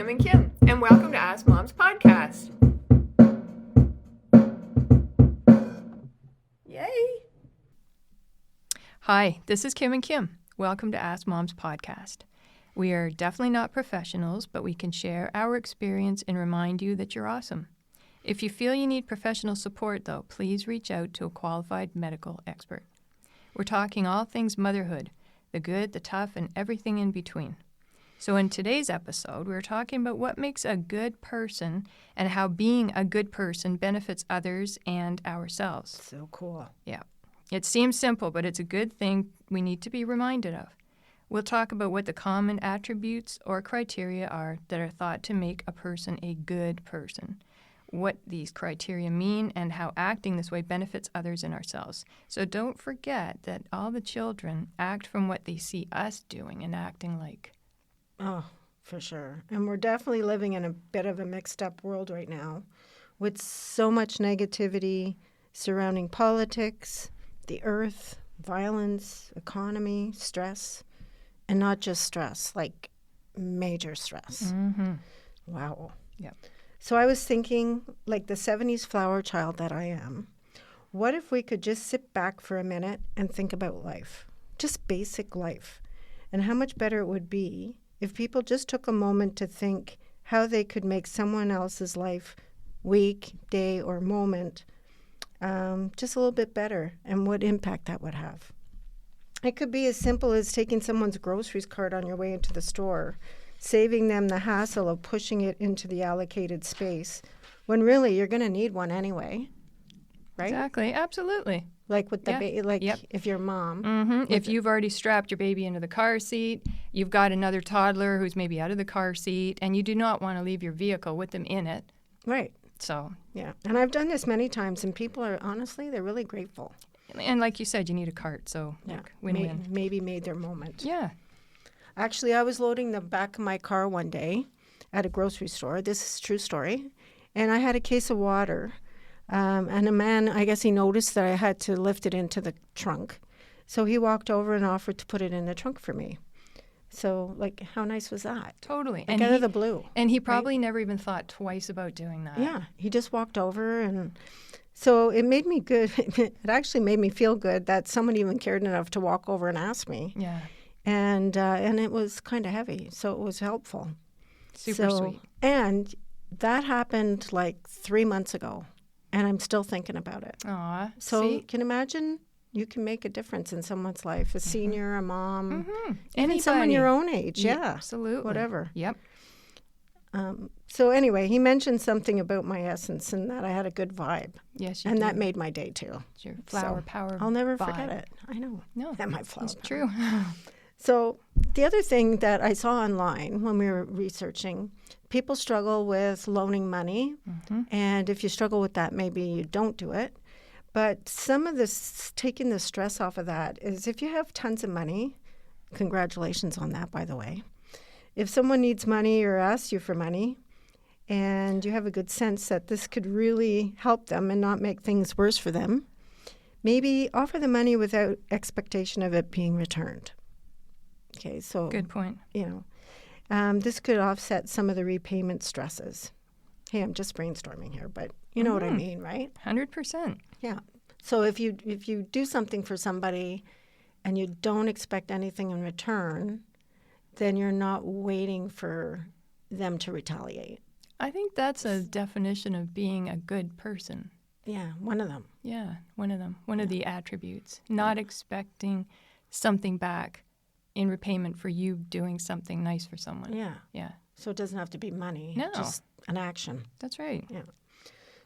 Kim and Kim, and welcome to Ask Mom's podcast. Yay! Hi, this is Kim and Kim. Welcome to Ask Mom's podcast. We are definitely not professionals, but we can share our experience and remind you that you're awesome. If you feel you need professional support, though, please reach out to a qualified medical expert. We're talking all things motherhood, the good, the tough, and everything in between. So in today's episode, we're talking about what makes a good person and how being a good person benefits others and ourselves. So cool. Yeah. It seems simple, but it's a good thing we need to be reminded of. We'll talk about what the common attributes or criteria are that are thought to make a person a good person, what these criteria mean, and how acting this way benefits others and ourselves. So don't forget that all the children act from what they see us doing and acting like. Oh, for sure. And we're definitely living in a bit of a mixed up world right now with so much negativity surrounding politics, the earth, violence, economy, stress, and not just stress, like major stress. Mm-hmm. Wow. Yep. So I was thinking, like the 70s flower child that I am, what if we could just sit back for a minute and think about life, just basic life, and how much better it would be if people just took a moment to think how they could make someone else's life, week, day, or moment just a little bit better, and what impact that would have. It could be as simple as taking someone's groceries cart on your way into the store, saving them the hassle of pushing it into the allocated space, when really you're going to need one anyway, right? Exactly. Absolutely. Like with the Yep. if your mom. Mm-hmm. If you've already strapped your baby into the car seat, you've got another toddler who's maybe out of the car seat, and you do not want to leave your vehicle with them in it. Right. So, Yeah. And I've done this many times, and people are, honestly, they're really grateful. and like you said, you need a cart, so like, win-win. Maybe made their moment. Yeah. Actually, I was loading the back of my car one day at a grocery store. This is a true story. And I had a case of water. And a man, I guess he noticed that I had to lift it into the trunk. So he walked over and offered to put it in the trunk for me. So, like, how nice was that? Totally. Like, out of the blue. And he probably never even thought twice about doing that. Yeah. He just walked over. And so it made me good. It actually made me feel good that someone even cared enough to walk over and ask me. Yeah. And it was kind of heavy. So it was helpful. Super sweet. And that happened like 3 months ago. And I'm still thinking about it. Aw, So see? can you imagine you can make a difference in someone's life, a senior, a mom, even someone Anybody. your own age. Yeah, Absolutely. whatever. Yep. So anyway, he mentioned something about my essence and that I had a good vibe. Yes, you And do. that made my day too. It's your flower So power I'll never vibe. forget it. I know. No, And my flower it's power. true. So the other thing that I saw online when we were researching, people struggle with loaning money. And if you struggle with that, maybe you don't do it. But some of this, taking the stress off of that is if you have tons of money, congratulations on that, by the way. If someone needs money or asks you for money, and you have a good sense that this could really help them and not make things worse for them, maybe offer the money without expectation of it being returned. Okay, so Good point. you know, this could offset some of the repayment stresses. Hey, I'm just brainstorming here, but you know what I mean, right? 100%. Yeah. So if you do something for somebody and you don't expect anything in return, then you're not waiting for them to retaliate. I think that's a definition of being a good person. Yeah, one of them. Yeah, one of them. One of the attributes. Not expecting something back in repayment for you doing something nice for someone. Yeah. Yeah, So it doesn't have to be money. No. Just an action. that's right. Yeah.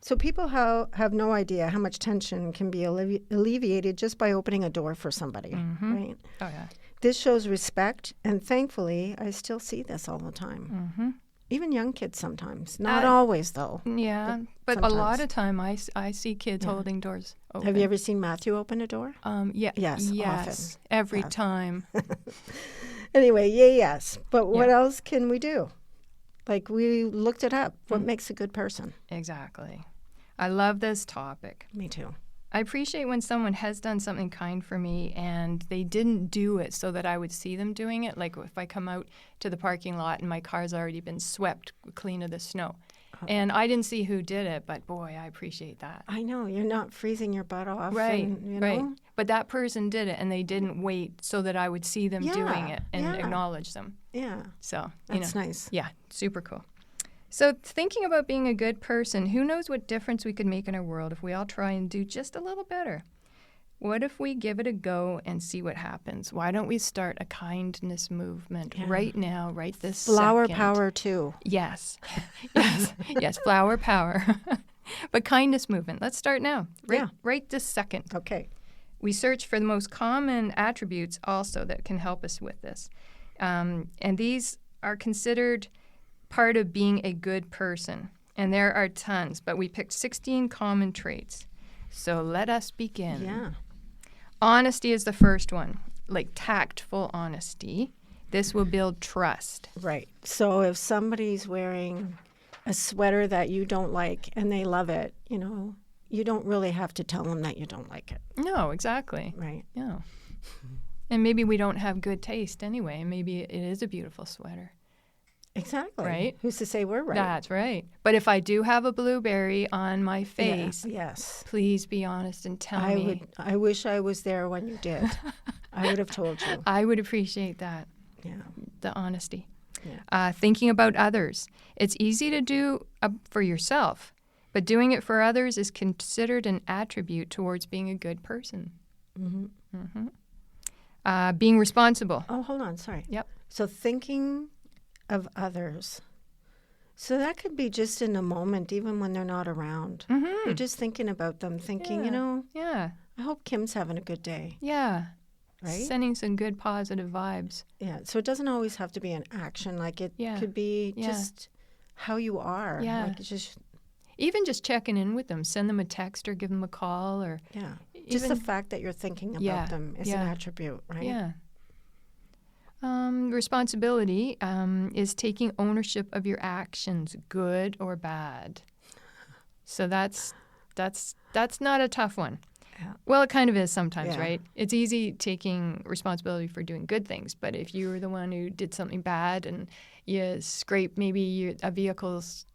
So people have no idea how much tension can be alleviated just by opening a door for somebody, right? Oh, yeah. This shows respect, and thankfully, I still see this all the time. Even young kids sometimes. Not always, though. Yeah, but a lot of time I see kids holding doors open. Have you ever seen Matthew open a door? Yeah. Yes, often. Every time. Anyway, yes. But what else can we do? Like, we looked it up. What makes a good person? Exactly. I love this topic. Me too. I appreciate when someone has done something kind for me and they didn't do it so that I would see them doing it. Like if I come out to the parking lot and my car's already been swept clean of the snow. And I didn't see who did it, but boy, I appreciate that. I know. You're not freezing your butt off. Right, and, right. But that person did it, and they didn't wait so that I would see them doing it and acknowledge them. Yeah. So, That's nice. Yeah, super cool. So thinking about being a good person, who knows what difference we could make in our world if we all try and do just a little better? What if we give it a go and see what happens? Why don't we start a kindness movement right now, right this Flower second? power, too. Yes. Yes, flower power. But kindness movement. Let's start now, right this second. Okay. We search for the most common attributes also that can help us with this. And these are considered part of being a good person. And there are tons, but we picked 16 common traits. So let us begin. Yeah. Honesty is the first one, like tactful honesty. This will build trust. Right. So if somebody's wearing a sweater that you don't like and they love it, you don't really have to tell them that you don't like it. No, exactly. Right. Yeah. And maybe we don't have good taste anyway. Maybe it is a beautiful sweater. Exactly. Right? Who's to say we're right? That's right. But if I do have a blueberry on my face, yes. please be honest and tell me. I wish I was there when you did. I would have told you. I would appreciate that. Yeah. The honesty. Yeah. Thinking about others. It's easy to do for yourself, but doing it for others is considered an attribute towards being a good person. Mm-hmm. Mm-hmm. Being responsible. Oh, hold on. Sorry. Yep. So thinking of others. So that could be just in a moment, even when they're not around. Mm-hmm. You're just thinking about them, thinking, Yeah. I hope Kim's having a good day. Yeah. Right? Sending some good positive vibes. Yeah. So it doesn't always have to be an action. Like it could be just how you are. Yeah. Like it's just Even just checking in with them. Send them a text or give them a call or just the fact that you're thinking about them is an attribute, right? Yeah. Responsibility is taking ownership of your actions, good or bad. So that's not a tough one. Yeah. Well, it kind of is sometimes, right? It's easy taking responsibility for doing good things, but if you were the one who did something bad and you scrape maybe a vehicle's,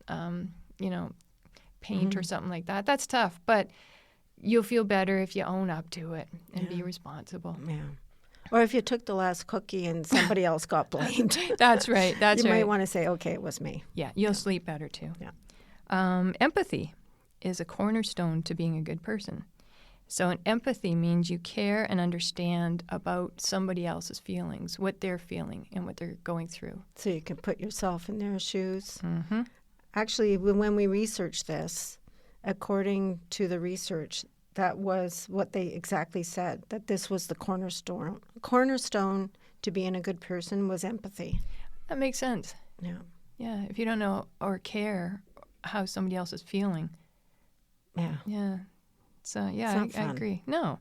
paint or something like that, that's tough. But you'll feel better if you own up to it and be responsible. Yeah. Or if you took the last cookie and somebody else got blamed. That's right. You might want to say, okay, it was me. Yeah, you'll sleep better too. Yeah. Empathy is a cornerstone to being a good person. So an empathy means you care and understand about somebody else's feelings, what they're feeling and what they're going through. So you can put yourself in their shoes. Mm-hmm. Actually, when we researched this, according to the research, that was what they exactly said, that this was the cornerstone to being a good person was empathy. That makes sense. Yeah. Yeah, if you don't know or care how somebody else is feeling. Yeah. Yeah. So, I agree. No.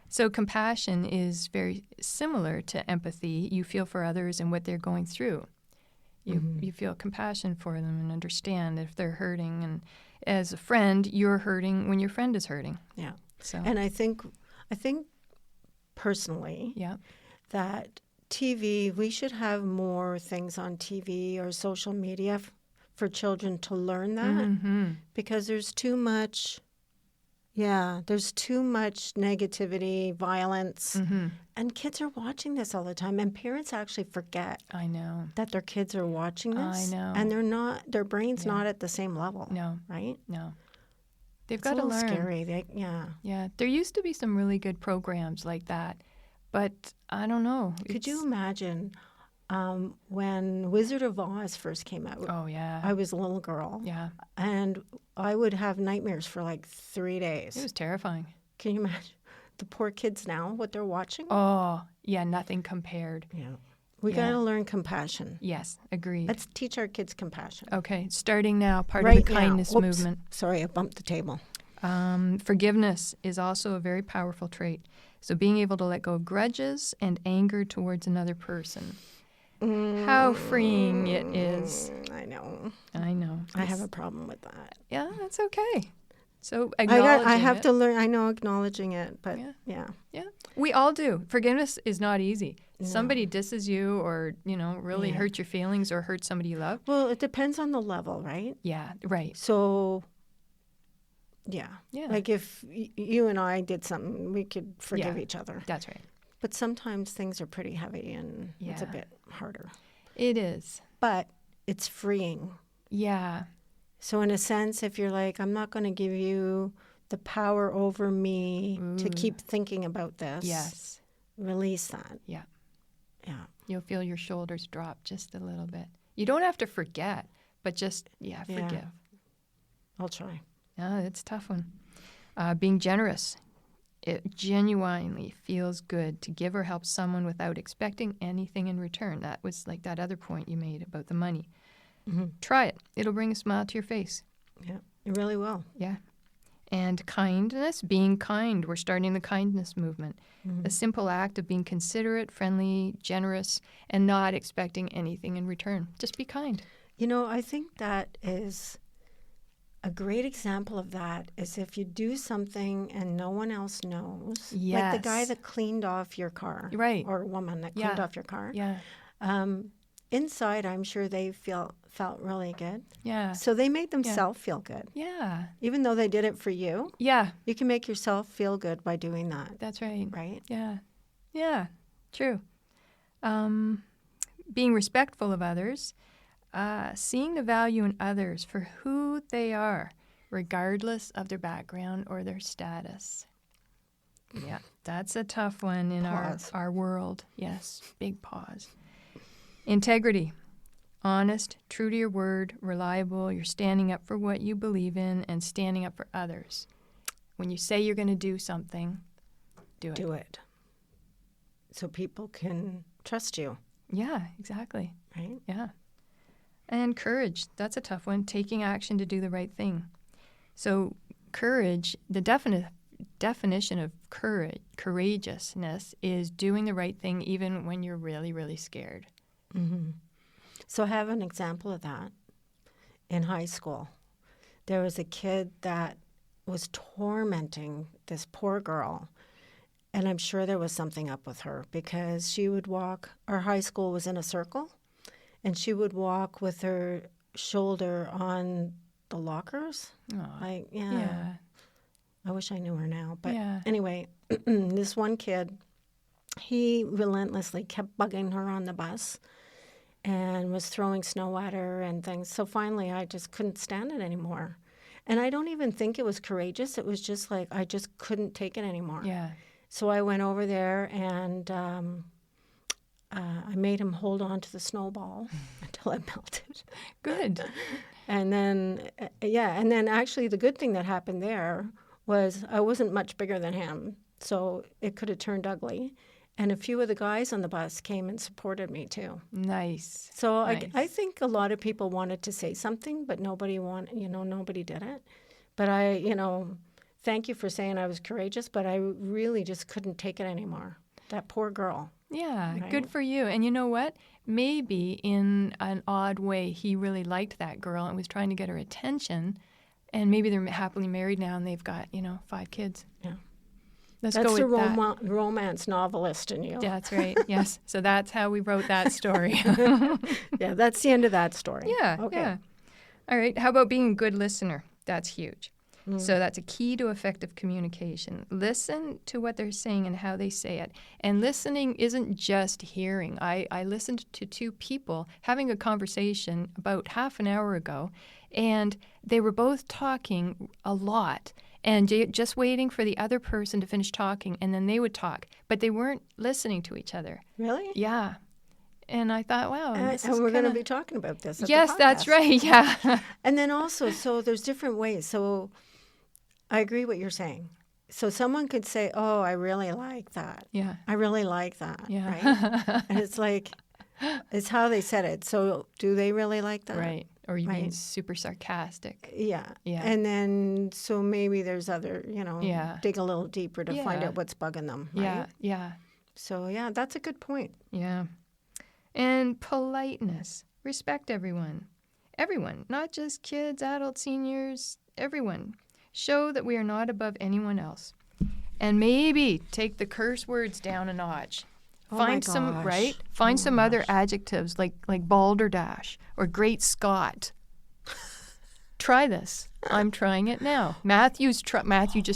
So compassion is very similar to empathy. You feel for others and what they're going through. You feel compassion for them and understand if they're hurting. And as a friend, you're hurting when your friend is hurting. Yeah. So. And I think personally that TV, we should have more things on TV or social media for children to learn that because there's too much negativity, violence, and kids are watching this all the time, and parents actually forget. I know that their kids are watching this. I know, and their brain's not at the same level. No, right? No, they've got to learn. It's scary. Yeah. There used to be some really good programs like that, but I don't know. Could you imagine? When Wizard of Oz first came out, I was a little girl. Yeah. And I would have nightmares for like 3 days. It was terrifying. Can you imagine the poor kids now, what they're watching? Oh, yeah, nothing compared. Yeah. We got to learn compassion. Yes, agreed. Let's teach our kids compassion. Okay, starting now, part of the kindness movement. Sorry, I bumped the table. Forgiveness is also a very powerful trait. So being able to let go of grudges and anger towards another person. How freeing it is. I know. I know. I have a problem with that. Yeah, that's okay. So acknowledging I have it. to learn. I know acknowledging it, but Yeah. yeah. Yeah, we all do. Forgiveness is not easy. No. Somebody disses you or, really Yeah. hurt your feelings or hurt somebody you love. Well, it depends on the level, right? Yeah, right. So, yeah. Yeah. Like if you and I did something, we could forgive Yeah. each other. That's right. But sometimes things are pretty heavy and it's a Yeah. bit harder. It is. But it's freeing. Yeah. So in a sense, if you're like, I'm not going to give you the power over me to Ooh. keep thinking about this. Yes. Release that. Yeah. Yeah. You'll feel your shoulders drop just a little bit. You don't have to forget, but just, Yeah. forgive. I'll try. Yeah, it's a tough one. Being generous. It genuinely feels good to give or help someone without expecting anything in return. That was like that other point you made about the money. Mm-hmm. Try it. It'll bring a smile to your face. Yeah, it really will. Yeah. And kindness, being kind. We're starting the kindness movement. Mm-hmm. A simple act of being considerate, friendly, generous, and not expecting anything in return. Just be kind. I think that is a great example of that is if you do something and no one else knows. Like the guy Yes. that cleaned off your car. Right. Or woman that Yeah. cleaned off your car. Yeah. Inside, I'm sure they felt really good. Yeah. So they made themselves feel good. Yeah. Even though they did it for you, Yeah. you can make yourself feel good by doing that, That's right. right? Yeah. Yeah. True. Being respectful of others, seeing the value in others for who they are, regardless of their background or their status. Yeah, that's a tough one in Pause. our world. Yes, big pause. Integrity. Honest, true to your word, reliable. You're standing up for what you believe in and standing up for others. When you say you're going to do something, do it. Do it. So people can trust you, Yeah, exactly. right? Yeah. And courage. That's a tough one. Taking action to do the right thing. So courage, the definition of courageousness is doing the right thing even when you're really, really scared. Mm-hmm. So I have an example of that. In high school, there was a kid that was tormenting this poor girl. And I'm sure there was something up with her because she would walk, our high school was in a circle, and she would walk with her shoulder on the lockers. Aw. Like, Yeah. I wish I knew her now. But Yeah. anyway, this one kid, he relentlessly kept bugging her on the bus and was throwing snow at her and things. So finally, I just couldn't stand it anymore. And I don't even think it was courageous. It was just like I just couldn't take it anymore. Yeah. So I went over there and I made him hold on to the snowball until it melted. Good. And then, and then actually the good thing that happened there was I wasn't much bigger than him, so it could have turned ugly. And a few of the guys on the bus came and supported me too. Nice. So Nice. I think a lot of people wanted to say something, but nobody did it. But thank you for saying I was courageous, but I really just couldn't take it anymore. That poor girl. Yeah, Right. good for you. And you know what? Maybe in an odd way, he really liked that girl and was trying to get her attention. And maybe they're happily married now and they've got, 5 kids. Yeah. Let's That's go the with that. romance novelist in you. Yeah, that's right. Yes. So that's how we wrote that story. Yeah, that's the end of that story. Yeah. Okay. Yeah. All right. How about being a good listener? That's huge. So that's a key to effective communication. Listen to what they're saying and how they say it. And listening isn't just hearing. I listened to 2 people having a conversation about half an hour ago, and they were both talking a lot and just waiting for the other person to finish talking, and then they would talk. But they weren't listening to each other. Really? Yeah. And I thought, wow. And this is we're going to kinda- be talking about this. At Yes, the that's podcast. right. Yeah. And then also, so there's different ways. So I agree what you're saying. So someone could say, "Oh, I really like that. Yeah. I really like that." Yeah. Right? And it's like, it's how they said it. So do they really like that? Right. Or you mean Right. super sarcastic. Yeah. Yeah. And then, so maybe there's other, Yeah. dig a little deeper to find Yeah. out what's bugging them. Right? Yeah. Yeah. So, yeah, that's a good point. Yeah. And politeness. Respect everyone. Everyone, not just kids, adults, seniors, everyone. Show that we are not above anyone else. And maybe take the curse words down a notch. Oh my Find some, gosh. right? Find Oh some my other gosh. adjectives like balderdash or great Scott. Try this. I'm trying it now. Matthew just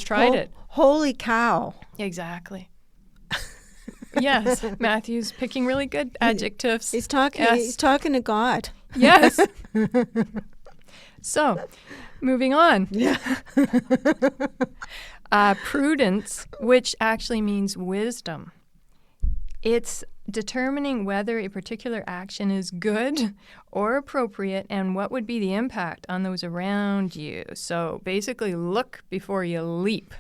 tried it. Holy cow. Exactly. Yes, Matthew's picking really good adjectives. He's talking. Yes. He's talking to God. Yes. So, moving on. Yeah. Prudence, which actually means wisdom. It's determining whether a particular action is good or appropriate and what would be the impact on those around you. So basically, look before you leap.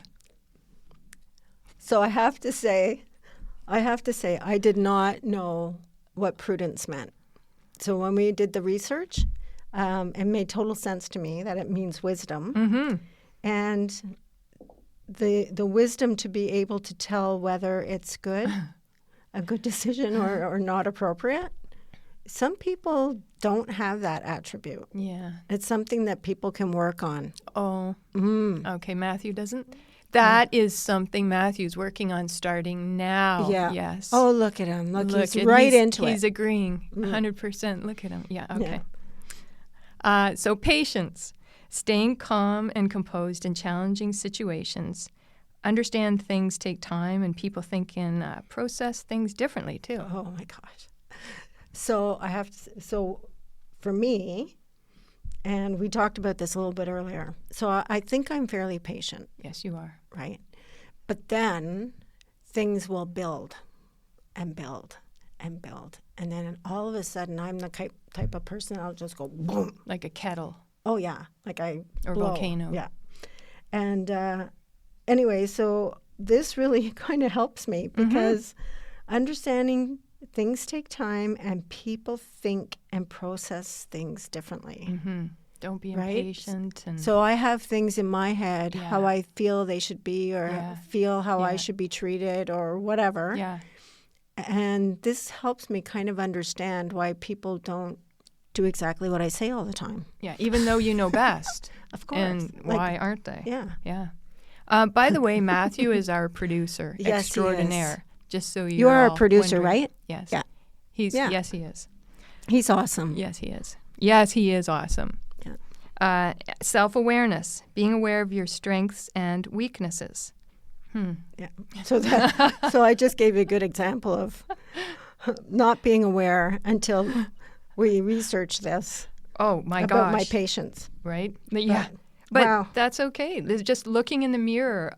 So I have to say, I did not know what prudence meant. So when we did the research, it made total sense to me that it means wisdom. Mm-hmm. And the wisdom to be able to tell whether it's good, a good decision or not appropriate. Some people don't have that attribute. Yeah. It's something that people can work on. Oh. Mm. Okay, Matthew doesn't. That is something Matthew's working on starting now. Yeah. Yes. Oh, look at him. Look he's and right into He's it. agreeing 100%. Look at him. Yeah, okay. So patience, staying calm and composed in challenging situations. Understand things take time and people think and process things differently too. Oh my gosh. So so for me, and we talked about this a little bit earlier. So I think I'm fairly patient, Yes, you are. right? But then things will build and build and build. And then all of a sudden I'm the type of person I'll just go boom. Like a kettle Oh yeah, like I or blow. volcano. Yeah. And anyway, so this really kind of helps me because understanding things take time and people think and process things differently. Mm-hmm. Don't be Right? impatient. And So I have things in my head how Yeah. I feel they should be or Yeah. feel how I Yeah. should be treated or whatever. yeah, And this helps me kind of understand why people don't do exactly what I say all the time. yeah. Even though you know best. Of course. And Like, why aren't they? Yeah. Yeah. By the way, Matthew is our producer Yes, he is. extraordinaire. Just so You are a all producer, wondering. right? Yes. Yeah. Yeah. Yes, he is. He's awesome. Yes, he is. Yes, he is awesome. Yeah. Self-awareness, being aware of your strengths and weaknesses. Yeah. So I just gave you a good example of not being aware until we researched this Oh my about gosh! my patients. Right? Yeah. But wow. that's okay. There's just looking in the mirror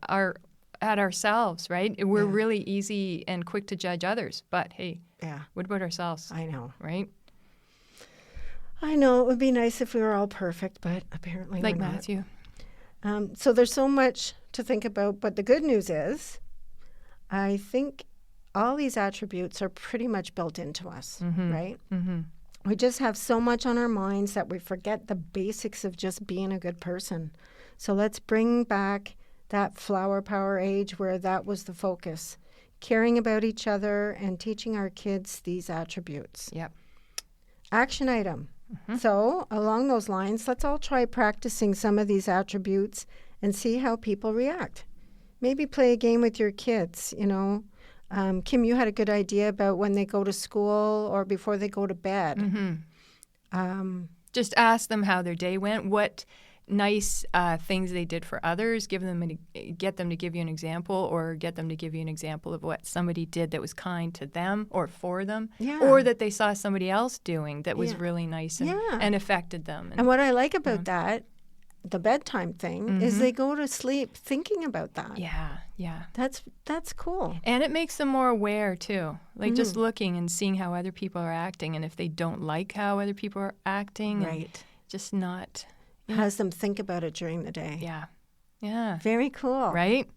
at ourselves, right? We're really easy and quick to judge others. But hey, Yeah. what about ourselves? I know. Right? I know it would be nice if we were all perfect, but apparently Like we're not. Matthew. So there's so much to think about, but the good news is I think all these attributes are pretty much built into us, right? Mm-hmm. We just have so much on our minds that we forget the basics of just being a good person. So let's bring back that flower power age where that was the focus, caring about each other and teaching our kids these attributes. Yep. Action item. So along those lines, let's all try practicing some of these attributes and see how people react. Maybe play a game with your kids, you know. Kim, you had a good idea about when they go to school or before they go to bed. Mm-hmm. Just ask them how their day went, what nice things they did for others, get them to give you an example, or get them to give you an example of what somebody did that was kind to them or for them, Yeah. or that they saw somebody else doing that was Yeah. really nice and, Yeah. and affected them. And what I like about that, the bedtime thing, is Mhm. they go to sleep thinking about that. Yeah, yeah. That's cool. And it makes them more aware, too. Like just looking and seeing how other people are acting, and if they don't like how other people are acting, and Right. just not, Has them think about it during the day. yeah. Yeah. Very cool. Right?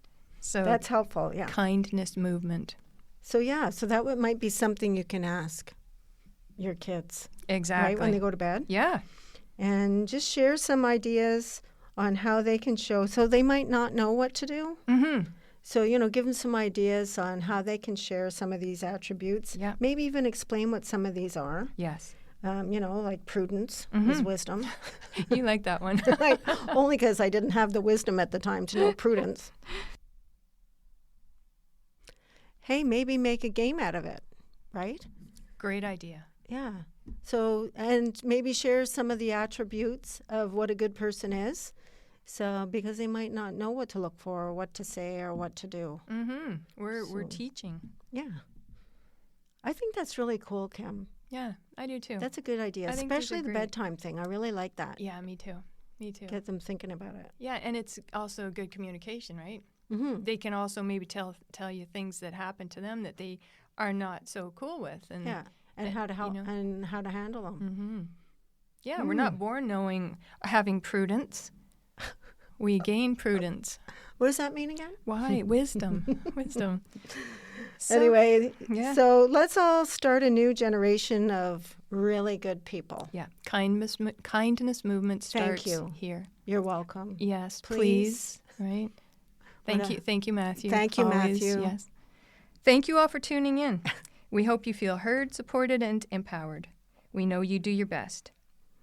So That's helpful, yeah. kindness movement. So that might be something you can ask your kids, Exactly. right, when they go to bed. Yeah. And just share some ideas on how they can show. So they might not know what to do. Mm-hmm. So, give them some ideas on how they can share some of these attributes. Yeah. Maybe even explain what some of these are. Yes. like prudence is wisdom. You like that one. Only because I didn't have the wisdom at the time to know prudence. Hey, maybe make a game out of it, right? Great idea. Yeah. So, and maybe share some of the attributes of what a good person is. So, because they might not know what to look for or what to say or what to do. Mm-hmm. We're teaching. Yeah. I think that's really cool, Kim. Yeah, I do too. That's a good idea, I think these especially are the great. bedtime thing. I really like that. Yeah, me too. Me too. Get them thinking about it. Yeah, and it's also good communication, right? Mm-hmm. They can also maybe tell you things that happen to them that they are not so cool with, and and how to help and how to handle them. Mm-hmm. Yeah, we're not born having prudence. We gain prudence. What does that mean again? Why? Wisdom. Wisdom. So, Anyway, yeah. So let's all start a new generation of really good people. Yeah, kindness movement starts here. You're welcome. Yes, Please. Right. Thank you, Matthew. Thank you, Always, Matthew. Yes. Thank you all for tuning in. We hope you feel heard, supported, and empowered. We know you do your best.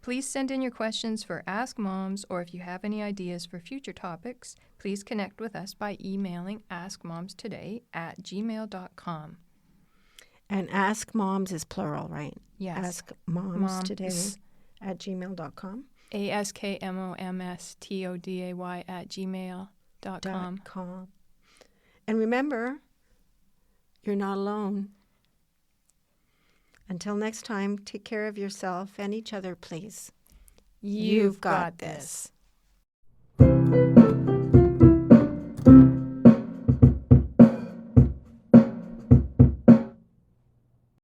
Please send in your questions for Ask Moms, or if you have any ideas for future topics, please connect with us by emailing askmomstoday@gmail.com. And Ask Moms is plural, right? Yes. Ask Moms Today @gmail.com. askmomstoday@gmail.com. And remember, you're not alone. Until next time, take care of yourself and each other, please. You've got this.